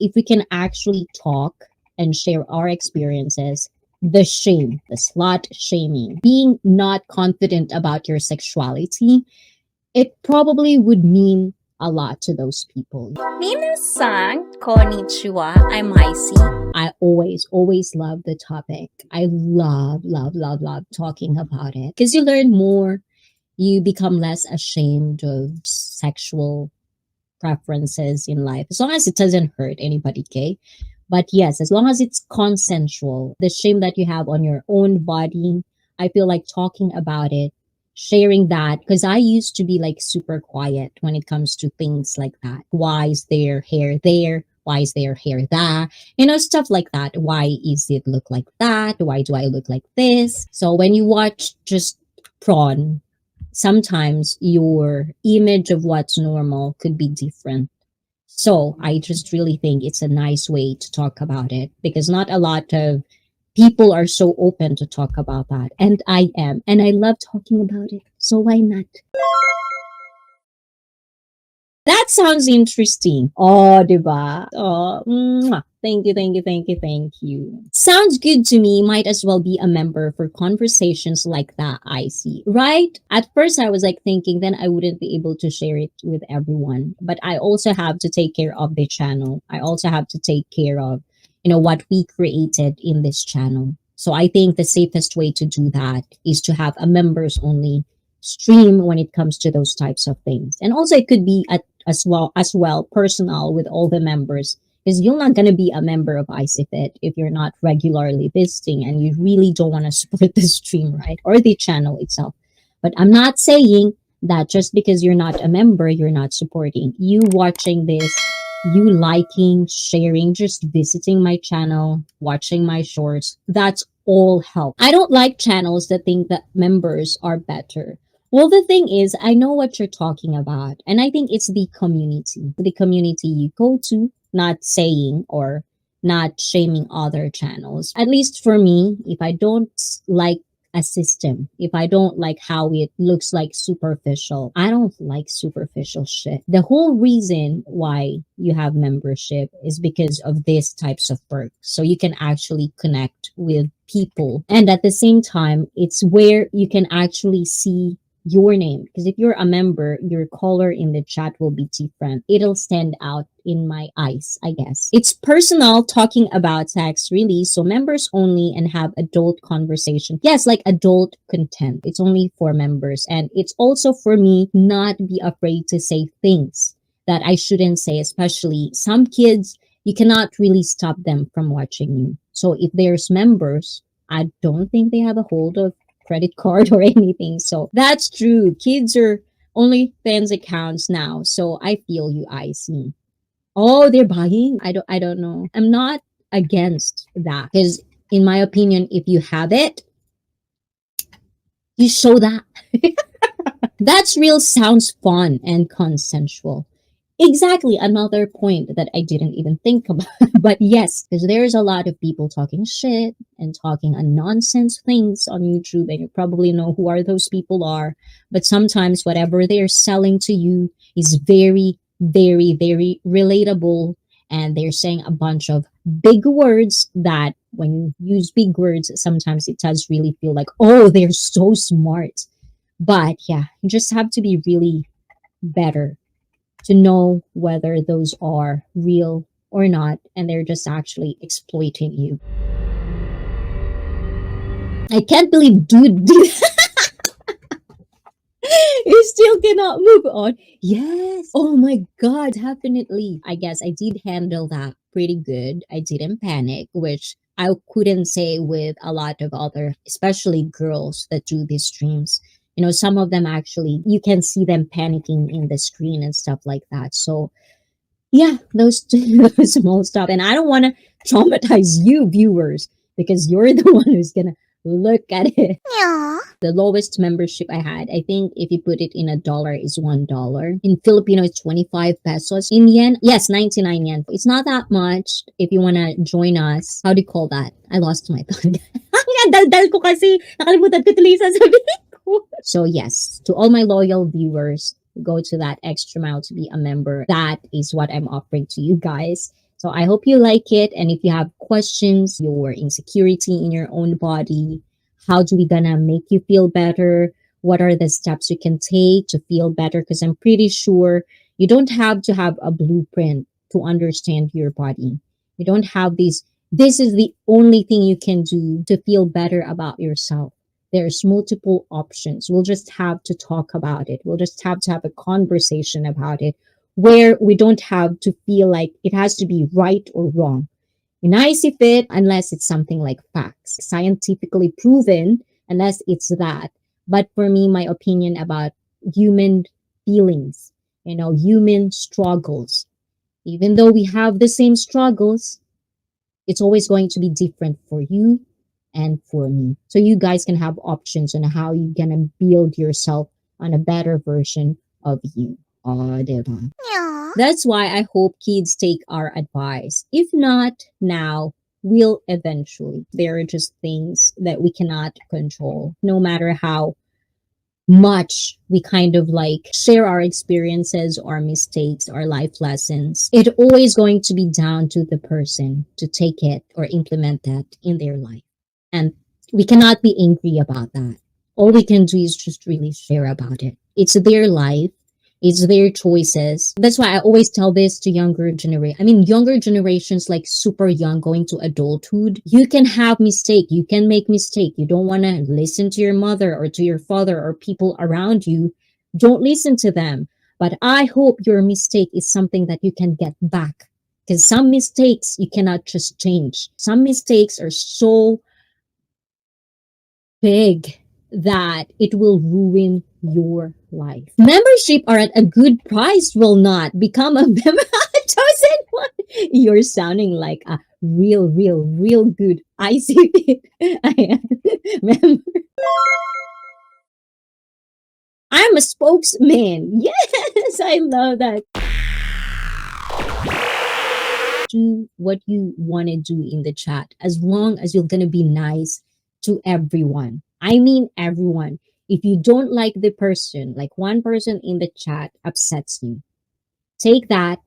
if we can actually talk and share our experiences, the shame, the slut shaming, being not confident about your sexuality, it probably would mean a lot to those people. Minasan, konnichiwa, I'm ICEE. I always love the topic. I love talking about it because you learn more. You become less ashamed of sexual preferences in life, as long as it doesn't hurt anybody, okay? But yes, as long as it's consensual, the shame that you have on your own body, I feel like talking about it, sharing that, because I used to be like super quiet when it comes to things like that. Why is their hair there? Why is their hair that? Stuff like that. Why is it look like that? Why do I look like this? So when you watch just prawn, sometimes your image of what's normal could be different. So I just really think it's a nice way to talk about it because not a lot of people are so open to talk about that. And I am. And I love talking about it. So why not? That sounds interesting. Oh, diba? Oh, mwah. Thank you. Sounds good to me. Might as well be a member for conversations like that, I see. Right? At first, I was like thinking then I wouldn't be able to share it with everyone. But I also have to take care of the channel. I also have to take care of, what we created in this channel. So I think the safest way to do that is to have a members only stream when it comes to those types of things. And also it could be as well personal with all the members because you're not going to be a member of ICEE if you're not regularly visiting and you really don't want to support the stream, right? Or the channel itself. But I'm not saying that just because you're not a member, you're not supporting. You watching this, you liking, sharing, just visiting my channel, watching my shorts, that's all help. I don't like channels that think that members are better. Well, the thing is, I know what you're talking about. And I think it's the community you go to, not saying or not shaming other channels. At least for me, if I don't like a system, if I don't like how it looks like superficial, I don't like superficial shit. The whole reason why you have membership is because of these types of perks. So you can actually connect with people. And at the same time, it's where you can actually see your name, because if you're a member, your color in the chat will be different. It'll stand out in my eyes, I guess. It's personal talking about sex, really, so members only and have adult conversation. Yes, like adult content. It's only for members, and it's also for me not be afraid to say things that I shouldn't say, especially some kids, you cannot really stop them from watching you. So if there's members, I don't think they have a hold of credit card or anything. So that's true. Kids are only fans accounts now. So I feel you, I see. Oh, they're buying? I don't know. I'm not against that. Because in my opinion, if you have it, you show that. That's real sounds fun and consensual. Exactly, another point that I didn't even think about. But yes, because there's a lot of people talking shit and talking nonsense things on YouTube, and you probably know who are those people are. But sometimes whatever they're selling to you is very relatable, and they're saying a bunch of big words that when you use big words, sometimes it does really feel like, oh, they're so smart. But yeah, you just have to be really better to know whether those are real or not, and they're just actually exploiting you. I can't believe dude you still cannot move on. Yes. Oh my god, definitely. I guess I did handle that pretty good. I didn't panic, which I couldn't say with a lot of other, especially girls that do these streams. Some of them actually, you can see them panicking in the screen and stuff like that. So yeah, those small stuff. And I don't want to traumatize you viewers because you're the one who's gonna look at it. Yeah. The lowest membership I had, I think if you put it in a dollar, is $1. In Filipino, it's 25 pesos. In yen, yes, 99 yen. It's not that much. If you want to join us, how do you call that? I lost my tongue. Ang dal-dal ko kasi. Nakalimutan ko tuloy sasabihin ko. So yes, to all my loyal viewers, go to that extra mile to be a member. That is what I'm offering to you guys. So I hope you like it. And if you have questions, your insecurity in your own body, how do we gonna make you feel better? What are the steps you can take to feel better? Because I'm pretty sure you don't have to have a blueprint to understand your body. You don't have these. This is the only thing you can do to feel better about yourself. There's multiple options. We'll just have to talk about it. We'll just have to have a conversation about it where we don't have to feel like it has to be right or wrong. In ICEE fit, unless it's something like facts, scientifically proven, unless it's that. But for me, my opinion about human feelings, human struggles, even though we have the same struggles, it's always going to be different for you and for me. So you guys can have options on how you're gonna build yourself on a better version of you. Oh, diba? That's why I hope kids take our advice. If not now, will eventually. There are just things that we cannot control, no matter how much we kind of like share our experiences, our mistakes, our life lessons. It's always going to be down to the person to take it or implement that in their life. And we cannot be angry about that. All we can do is just really share about it. It's their life. It's their choices. That's why I always tell this to younger generation. I mean, younger generations, like super young, going to adulthood. You can have mistake. You can make mistake. You don't want to listen to your mother or to your father or people around you. Don't listen to them. But I hope your mistake is something that you can get back. Because some mistakes you cannot just change. Some mistakes are so big that it will ruin your life. Membership are at a good price will not become a member. Chosen one. You're sounding like a real good ICP. I am member. I'm a spokesman. Yes, I love that. Do what you want to do in the chat as long as you're going to be nice to everyone. I mean, everyone. If you don't like the person, like one person in the chat upsets you, take that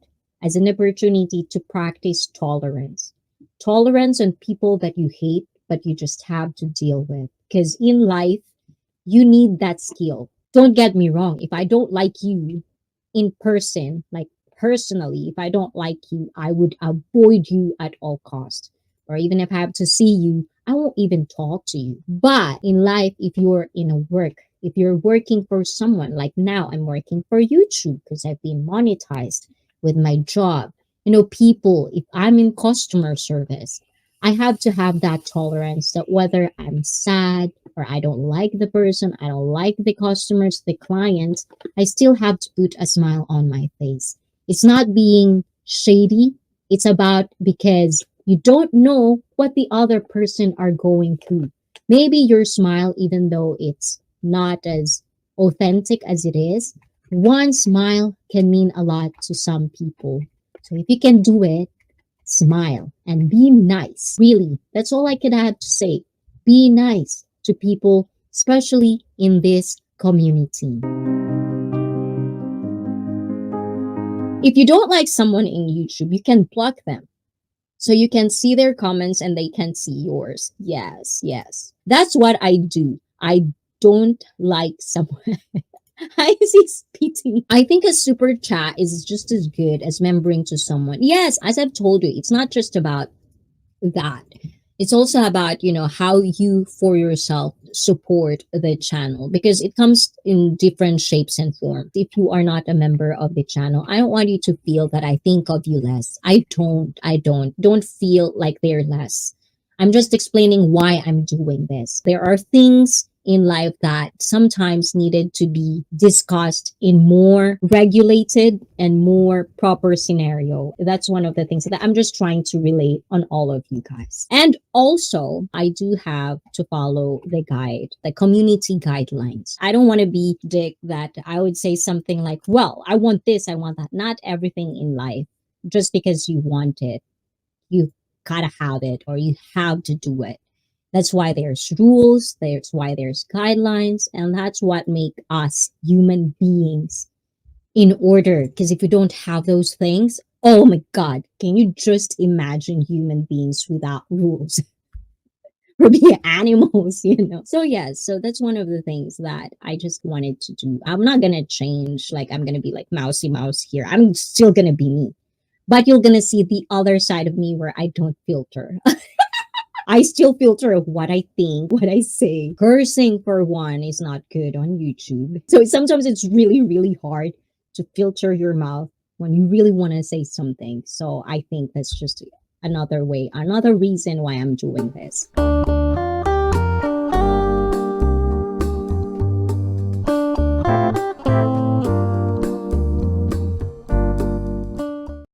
as an opportunity to practice tolerance. Tolerance on people that you hate, but you just have to deal with. Because in life, you need that skill. Don't get me wrong. If I don't like you in person, like personally, if I don't like you, I would avoid you at all costs. Or even if I have to see you, I won't even talk to you. But in life, if you're in a work, if you're working for someone, like now I'm working for YouTube because I've been monetized with my job. People, if I'm in customer service, I have to have that tolerance that whether I'm sad or I don't like the person, I don't like the customers, the clients, I still have to put a smile on my face. It's not being shady. It's about because you don't know what the other person are going through. Maybe your smile, even though it's not as authentic as it is, one smile can mean a lot to some people. So if you can do it, smile and be nice. Really, that's all I could have to say. Be nice to people, especially in this community. If you don't like someone in YouTube, you can block them. So you can see their comments and they can see yours. Yes. That's what I do. I don't like someone. I see spitting. I think a super chat is just as good as membering to someone. Yes, as I've told you, it's not just about that. It's also about, how you for yourself support the channel because it comes in different shapes and forms. If you are not a member of the channel, I don't want you to feel that I think of you less. I don't feel like they're less. I'm just explaining why I'm doing this. There are things in life that sometimes needed to be discussed in more regulated and more proper scenario. That's one of the things that I'm just trying to relate on all of you guys. And also, I do have to follow the guide, the community guidelines. I don't want to be dick that I would say something like, well, I want this, I want that. Not everything in life, just because you want it, you gotta have it or you have to do it. That's why there's rules, that's why there's guidelines, and that's what make us human beings in order. Because if you don't have those things, Oh my God. Can you just imagine human beings without rules? Or be animals, you know? So, yes, so that's one of the things that I just wanted to do. I'm not going to change, like, I'm going to be like mousy mouse here. I'm still going to be me. But you're going to see the other side of me where I don't filter. I still filter of what I think, what I say. Cursing, for one, is not good on YouTube. So sometimes it's really, really hard to filter your mouth when you really want to say something. So I think that's just another way, another reason why I'm doing this.